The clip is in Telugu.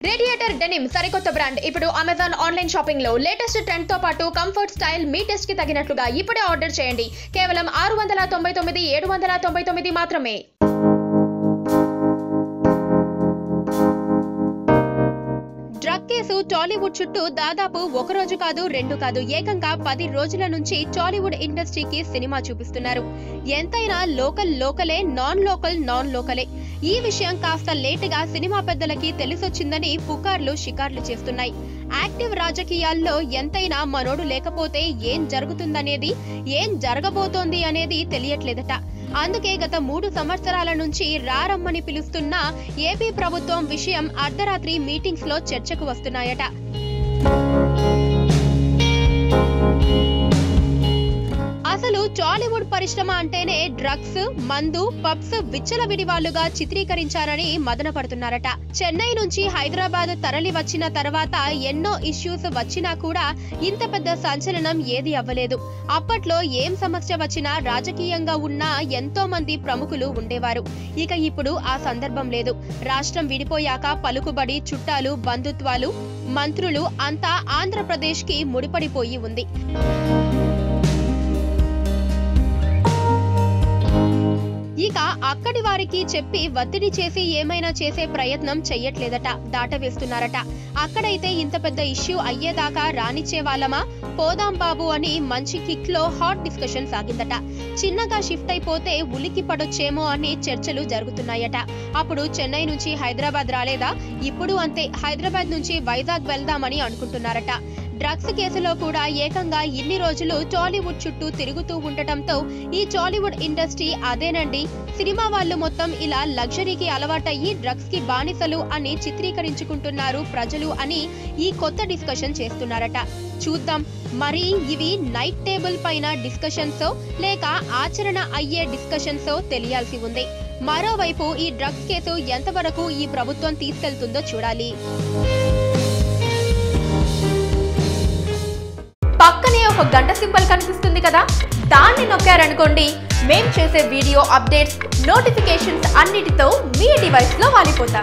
రేడియేటర్ డెనిమ్ సరికొత్త బ్రాండ్ ఇప్పుడు అమెజాన్ ఆన్లైన్ షాపింగ్ లో లేటెస్ట్ ట్రెండ్ తో పాటు కంఫర్ట్ స్టైల్ మీ టెస్ట్ కి తగినట్లుగా ఇప్పుడే ఆర్డర్ చేయండి. కేవలం 699 మాత్రమే. డ్రగ్ కేసు టాలీవుడ్ చుట్టూ దాదాపు ఒక రోజు కాదు రెండు కాదు ఏకంగా 10 రోజుల నుంచి టాలీవుడ్ ఇండస్ట్రీకి సినిమా చూపిస్తున్నారు. ఎంతైనా లోకలే, నాన్ లోకలే. ఈ విషయం కాస్త లేటుగా సినిమా పెద్దలకి తెలిసొచ్చిందని పుకార్లు షికార్లు చేస్తున్నాయి. యాక్టివ్ రాజకీయాల్లో ఎంతైనా మనోడు లేకపోతే ఏం జరుగుతుందనేది, ఏం జరగబోతోంది అనేది తెలియట్లేదట. అందుకే గత 3 సంవత్సరాల నుంచి రారమ్మని పిలుస్తున్న ఏపీ ప్రభుత్వం విషయం అర్ధరాత్రి మీటింగ్స్ లో చర్చకు వస్తున్నాయట. అసలు టాలీవుడ్ పరిశ్రమ అంటేనే డ్రగ్స్, మందు, పబ్స్ విచ్చలవిడివాళ్లుగా చిత్రీకరించారని మదన పడుతున్నారట. చెన్నై నుంచి హైదరాబాద్ తరలి వచ్చిన తర్వాత ఎన్నో ఇష్యూస్ వచ్చినా కూడా ఇంత పెద్ద సంచలనం ఏది అవ్వలేదు. అప్పట్లో ఏం సమస్య వచ్చినా రాజకీయంగా ఉన్న ఎంతో మంది ప్రముఖులు ఉండేవారు. ఇక ఇప్పుడు ఆ సందర్భం లేదు. రాష్ట్రం విడిపోయాక పలుకుబడి, చుట్టాలు, బంధుత్వాలు, మంత్రులు అంతా ఆంధ్రప్రదేశ్ కి ముడిపడిపోయి ఉంది. ఇక అక్కడి వారికి చెప్పి ఒత్తిడి చేసి ఏమైనా చేసే ప్రయత్నం చెయ్యట్లేదట, దాటవేస్తున్నారట. అక్కడైతే ఇంత పెద్ద ఇష్యూ అయ్యేదాకా రానిచ్చే వాళ్ళమా, పోదాం బాబు అని మంచి కిక్ లో హాట్ డిస్కషన్ సాగిందట. చిన్నగా షిఫ్ట్ అయిపోతే ఉలికి పడొచ్చేమో అని చర్చలు జరుగుతున్నాయట. అప్పుడు చెన్నై నుంచి హైదరాబాద్ రాలేదా, ఇప్పుడు అంతే హైదరాబాద్ నుంచి వైజాగ్ వెళ్దామని అనుకుంటున్నారట. డ్రగ్స్ కేసులో కూడా ఏకంగా ఇన్ని రోజులు టాలీవుడ్ చుట్టూ తిరుగుతూ ఉండటంతో ఈ టాలీవుడ్ ఇండస్ట్రీ అదేనండి, సినిమా వాళ్ళు మొత్తం ఇలా లగ్జరీకి అలవాటయ్యి డ్రగ్స్ కి బానిసలు అని చిత్రీకరించుకుంటున్నారు ప్రజలు అని ఈ కొత్త డిస్కషన్ చేస్తున్నారట. చూద్దాం మరి ఇవి నైట్ టేబుల్ పైన డిస్కషన్సో లేక ఆచరణ అయ్యే డిస్కషన్సో తెలియాల్సి ఉంది. మరోవైపు ఈ డ్రగ్స్ కేసు ఎంతవరకు ఈ ప్రభుత్వం తీసుకెళ్తుందో చూడాలి. పక్కనే ఒక గంట సింబల్ కనిపిస్తుంది కదా, దాన్ని నొక్కారనుకోండి, మేం చేసే వీడియో అప్డేట్స్, నోటిఫికేషన్స్ అన్నిటితో మీ డివైస్ లో వాలిపోతాం.